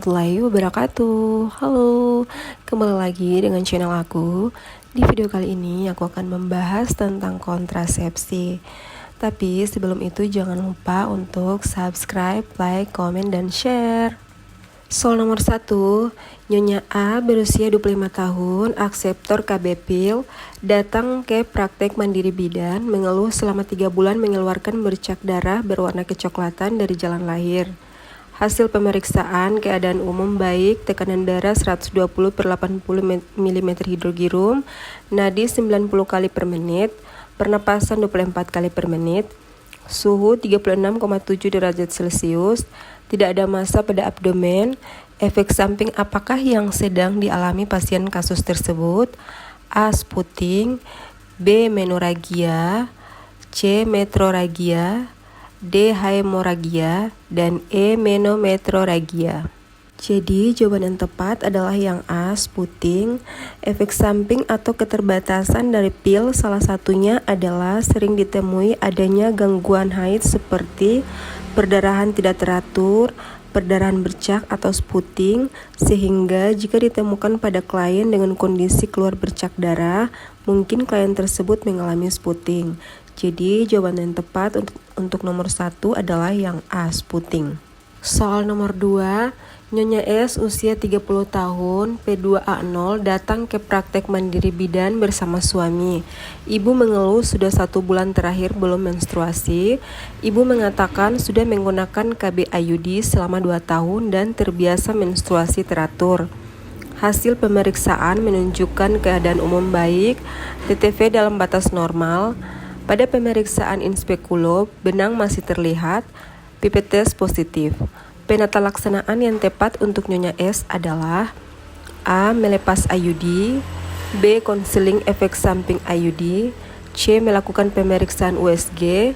warahmatullahi wabarakatuh. Halo, kembali lagi dengan channel aku. Di video kali ini aku akan membahas tentang kontrasepsi. Tapi sebelum itu jangan lupa untuk subscribe, like, komen, dan share. Soal nomor 1, Nyonya A berusia 25 tahun, akseptor KB pil, datang ke praktek mandiri bidan, mengeluh selama 3 bulan mengeluarkan bercak darah berwarna kecoklatan dari jalan lahir. Hasil pemeriksaan keadaan umum baik, tekanan darah 120 per 80 mm hidrogirum, nadi 90 kali per menit, pernapasan 24 kali per menit, suhu 36,7 derajat Celcius, tidak ada massa pada abdomen. Efek samping apakah yang sedang dialami pasien kasus tersebut? A. Sputing, B. Menorrhagia, C. Metrorrhagia, D. Hemorrhagia, dan E. Menometrorrhagia. Jadi jawaban yang tepat adalah yang A. Sputing. Efek samping atau keterbatasan dari pil salah satunya adalah sering ditemui adanya gangguan haid seperti perdarahan tidak teratur, perdarahan bercak atau sputing, sehingga jika ditemukan pada klien dengan kondisi keluar bercak darah, mungkin klien tersebut mengalami sputing. Jadi jawaban yang tepat untuk nomor 1 adalah yang A, sputing. Soal nomor 2, Nyonya S usia 30 tahun, P2A0, datang ke praktek mandiri bidan bersama suami. Ibu mengeluh sudah 1 bulan terakhir belum menstruasi. Ibu mengatakan sudah menggunakan KB IUD selama 2 tahun dan terbiasa menstruasi teratur. Hasil pemeriksaan menunjukkan keadaan umum baik, TTV dalam batas normal. Pada pemeriksaan inspekulo, benang masih terlihat, pipet test positif. Penata laksanaan yang tepat untuk Nyonya S adalah A. Melepas IUD, B. Konseling efek samping IUD, C. Melakukan pemeriksaan USG,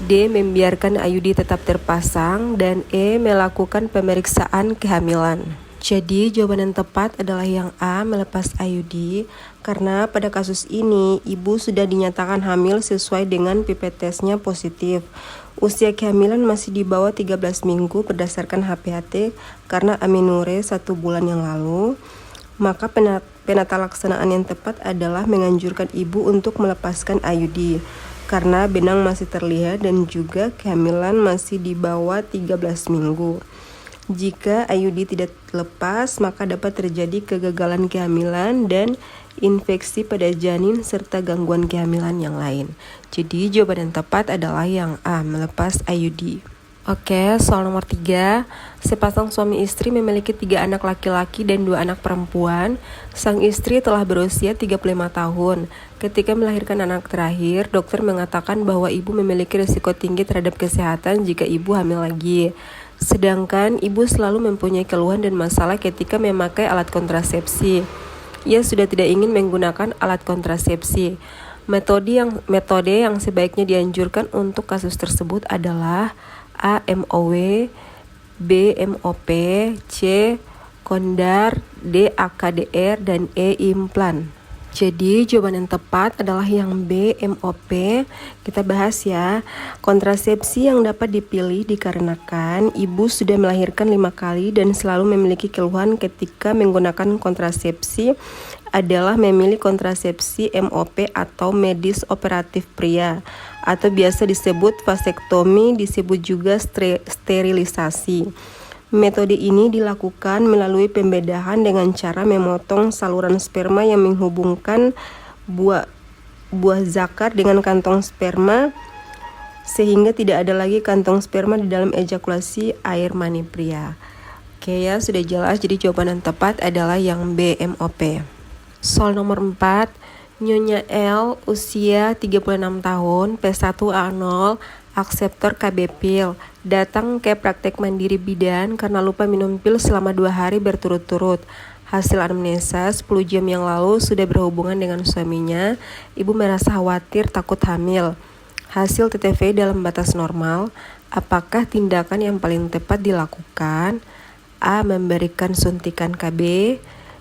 D. Membiarkan IUD tetap terpasang, dan E. Melakukan pemeriksaan kehamilan. Jadi jawaban yang tepat adalah yang A, melepas IUD, karena pada kasus ini ibu sudah dinyatakan hamil sesuai dengan pipet testnya positif. Usia kehamilan masih di bawah 13 minggu berdasarkan HPHT karena amenorrhea 1 bulan yang lalu. Maka penata laksanaan yang tepat adalah menganjurkan ibu untuk melepaskan IUD karena benang masih terlihat dan juga kehamilan masih di bawah 13 minggu. Jika IUD tidak lepas, maka dapat terjadi kegagalan kehamilan dan infeksi pada janin serta gangguan kehamilan yang lain. Jadi jawaban yang tepat adalah yang A, melepas IUD. Oke, soal nomor 3. Sepasang suami istri memiliki 3 anak laki-laki dan 2 anak perempuan. Sang istri telah berusia 35 tahun. Ketika melahirkan anak terakhir, dokter mengatakan bahwa ibu memiliki risiko tinggi terhadap kesehatan jika ibu hamil lagi. Sedangkan ibu selalu mempunyai keluhan dan masalah ketika memakai alat kontrasepsi. Ia sudah tidak ingin menggunakan alat kontrasepsi. Metode yang sebaiknya dianjurkan untuk kasus tersebut adalah A. MOW, B. MOP, C. Kondar, D. AKDR, dan E. implan. Jadi jawaban yang tepat adalah yang B, MOP. Kita bahas ya. Kontrasepsi yang dapat dipilih dikarenakan ibu sudah melahirkan 5 kali dan selalu memiliki keluhan ketika menggunakan kontrasepsi adalah memilih kontrasepsi MOP atau medis operatif pria atau biasa disebut vasektomi, disebut juga sterilisasi. Metode ini dilakukan melalui pembedahan dengan cara memotong saluran sperma yang menghubungkan buah zakar dengan kantong sperma sehingga tidak ada lagi kantong sperma di dalam ejakulasi air mani pria. Oke ya, sudah jelas. Jadi jawaban yang tepat adalah yang B, MOP. Soal nomor 4. Nyonya L usia 36 tahun, P1A0, akseptor KB pil, datang ke praktek mandiri bidan karena lupa minum pil selama 2 hari berturut-turut. Hasil anamnesa 10 jam yang lalu sudah berhubungan dengan suaminya. Ibu merasa khawatir takut hamil. Hasil TTV dalam batas normal. Apakah tindakan yang paling tepat dilakukan? A. Memberikan suntikan KB,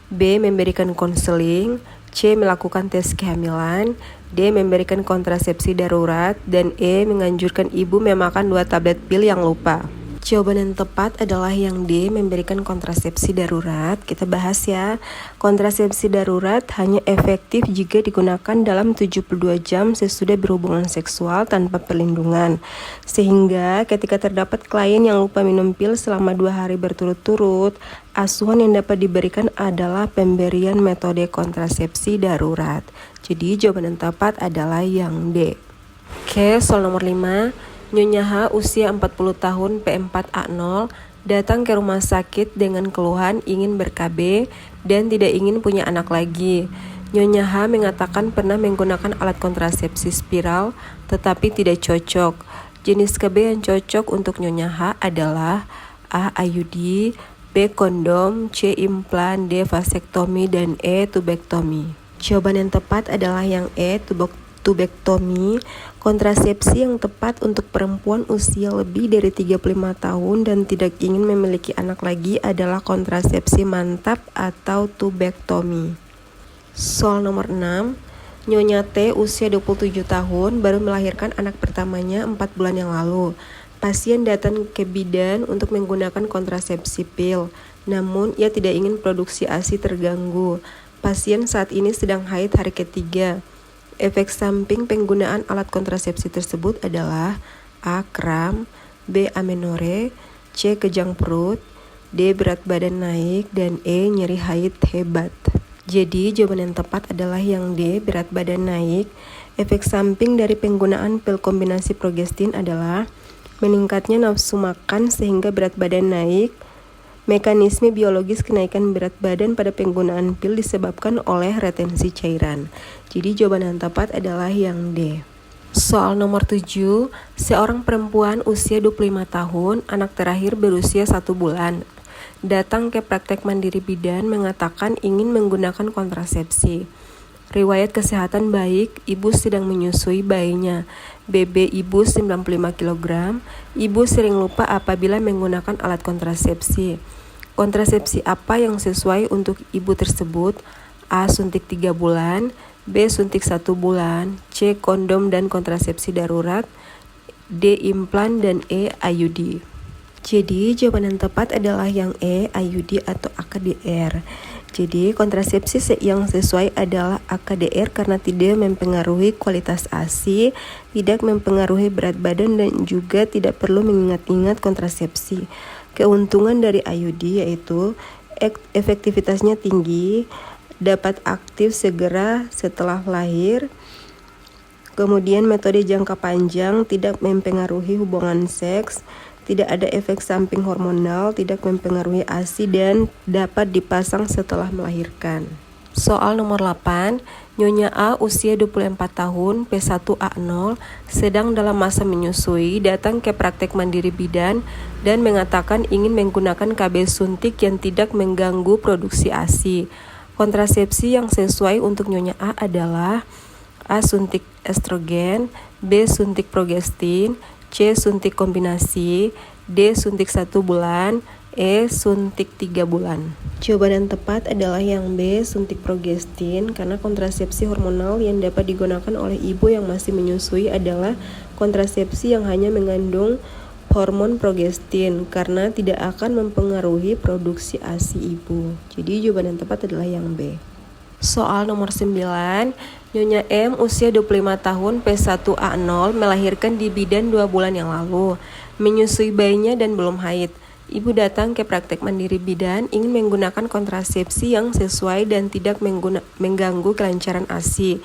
B. Memberikan konseling, C. Melakukan tes kehamilan, D. Memberikan kontrasepsi darurat, dan E. Menganjurkan ibu memakan 2 tablet pil yang lupa. Jawaban yang tepat adalah yang D, memberikan kontrasepsi darurat. Kita bahas ya. Kontrasepsi darurat hanya efektif jika digunakan dalam 72 jam sesudah berhubungan seksual tanpa perlindungan. Sehingga ketika terdapat klien yang lupa minum pil selama 2 hari berturut-turut, asuhan yang dapat diberikan adalah pemberian metode kontrasepsi darurat. Jadi jawaban yang tepat adalah yang D. Oke, soal nomor 5. Nyonya H usia 40 tahun P4A0 datang ke rumah sakit dengan keluhan ingin ber-KB dan tidak ingin punya anak lagi. Nyonya H mengatakan pernah menggunakan alat kontrasepsi spiral tetapi tidak cocok. Jenis KB yang cocok untuk Nyonya H adalah A. IUD, B. kondom, C. implan, D. vasektomi, dan E. tubektomi. Jawaban yang tepat adalah yang E. tubektomi. Kontrasepsi yang tepat untuk perempuan usia lebih dari 35 tahun dan tidak ingin memiliki anak lagi adalah kontrasepsi mantap atau tubektomi. Soal nomor 6. Nyonya T usia 27 tahun baru melahirkan anak pertamanya 4 bulan yang lalu. Pasien datang ke bidan untuk menggunakan kontrasepsi pil, namun ia tidak ingin produksi ASI terganggu. Pasien saat ini sedang haid hari ketiga. Efek samping penggunaan alat kontrasepsi tersebut adalah A. kram, B. amenore, C. kejang perut, D. berat badan naik, dan E. nyeri haid hebat. Jadi jawaban yang tepat adalah yang D. berat badan naik. Efek samping dari penggunaan pil kombinasi progestin adalah meningkatnya nafsu makan sehingga berat badan naik. Mekanisme biologis kenaikan berat badan pada penggunaan pil disebabkan oleh retensi cairan. Jadi jawaban yang tepat adalah yang D. Soal nomor 7. Seorang perempuan usia 25 tahun, anak terakhir berusia 1 bulan, datang ke praktek mandiri bidan mengatakan ingin menggunakan kontrasepsi. Riwayat kesehatan baik, ibu sedang menyusui bayinya. BB ibu 95 kg. Ibu sering lupa apabila menggunakan alat kontrasepsi. Kontrasepsi apa yang sesuai untuk ibu tersebut? A. suntik 3 bulan, B. suntik 1 bulan, C. kondom dan kontrasepsi darurat, D. implan, dan E. IUD. Jadi jawaban yang tepat adalah yang E. IUD atau AKDR. Jadi kontrasepsi yang sesuai adalah AKDR karena tidak mempengaruhi kualitas ASI, tidak mempengaruhi berat badan, dan juga tidak perlu mengingat-ingat kontrasepsi. Keuntungan dari IUD yaitu efektivitasnya tinggi, dapat aktif segera setelah lahir, kemudian metode jangka panjang, tidak mempengaruhi hubungan seks, tidak ada efek samping hormonal, tidak mempengaruhi ASI, dan dapat dipasang setelah melahirkan. Soal nomor 8. Nyonya A usia 24 tahun, P1A0, sedang dalam masa menyusui, datang ke praktek mandiri bidan dan mengatakan ingin menggunakan KB suntik yang tidak mengganggu produksi ASI. Kontrasepsi yang sesuai untuk Nyonya A adalah A. suntik estrogen, B. suntik progestin, C. suntik kombinasi, D. suntik 1 bulan, E. suntik 3 bulan. Jawaban yang tepat adalah yang B. suntik progestin karena kontrasepsi hormonal yang dapat digunakan oleh ibu yang masih menyusui adalah kontrasepsi yang hanya mengandung hormon progestin karena tidak akan mempengaruhi produksi ASI ibu. Jadi jawaban yang tepat adalah yang B. Soal nomor 9. Nyonya M usia 25 tahun P1A0 melahirkan di bidan 2 bulan yang lalu. Menyusui bayinya dan belum haid. Ibu datang ke praktek mandiri bidan ingin menggunakan kontrasepsi yang sesuai dan tidak mengganggu kelancaran ASI.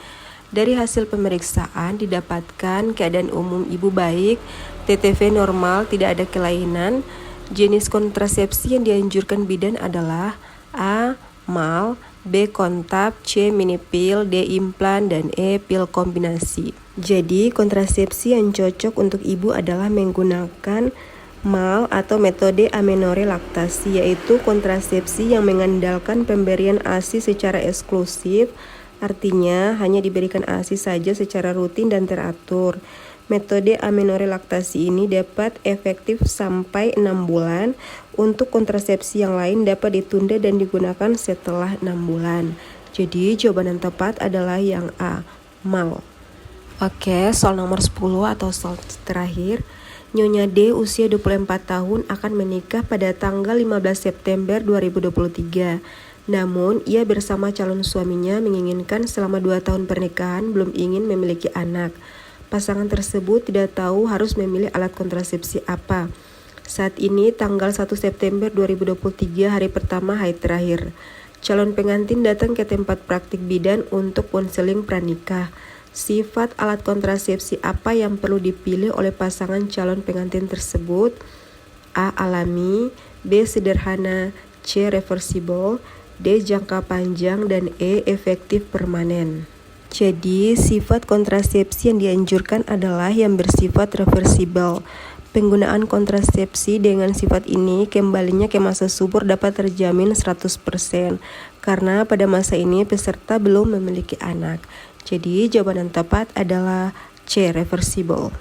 Dari hasil pemeriksaan didapatkan keadaan umum ibu baik, TTV normal, tidak ada kelainan. Jenis kontrasepsi yang dianjurkan bidan adalah A. mal, B. kontab, C. mini pil, D. implan, dan E. pil kombinasi. Jadi kontrasepsi yang cocok untuk ibu adalah menggunakan mal atau metode amenore laktasi, yaitu kontrasepsi yang mengandalkan pemberian ASI secara eksklusif, artinya hanya diberikan ASI saja secara rutin dan teratur. Metode amenore laktasi ini dapat efektif sampai 6 bulan. Untuk kontrasepsi yang lain dapat ditunda dan digunakan setelah 6 bulan. Jadi jawaban yang tepat adalah yang A, mal. Oke, soal nomor 10 atau soal terakhir. Nyonya D usia 24 tahun akan menikah pada tanggal 15 September 2023. Namun, ia bersama calon suaminya menginginkan selama 2 tahun pernikahan belum ingin memiliki anak. Pasangan tersebut tidak tahu harus memilih alat kontrasepsi apa. Saat ini tanggal 1 September 2023 hari pertama haid terakhir. Calon pengantin datang ke tempat praktik bidan untuk konseling pranikah. Sifat alat kontrasepsi apa yang perlu dipilih oleh pasangan calon pengantin tersebut? A. Alami, B. Sederhana, C. Reversible, D. Jangka panjang, dan E. Efektif permanen. Jadi, sifat kontrasepsi yang dianjurkan adalah yang bersifat reversible. Penggunaan kontrasepsi dengan sifat ini kembalinya ke masa subur dapat terjamin 100% karena pada masa ini peserta belum memiliki anak. Jadi jawaban yang tepat adalah C, reversible.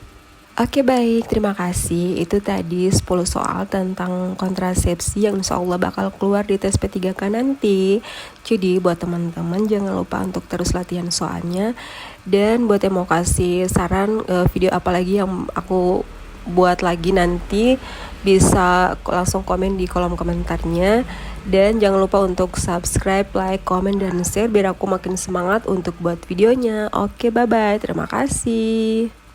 Oke baik, terima kasih. Itu tadi 10 soal tentang kontrasepsi yang insya Allah bakal keluar di tes P3K nanti. Jadi buat teman-teman jangan lupa untuk terus latihan soalnya. Dan buat yang mau kasih saran video apa lagi yang aku buat lagi nanti bisa langsung komen di kolom komentarnya. Dan jangan lupa untuk subscribe, like, komen, dan share biar aku makin semangat untuk buat videonya. Oke, bye-bye. Terima kasih.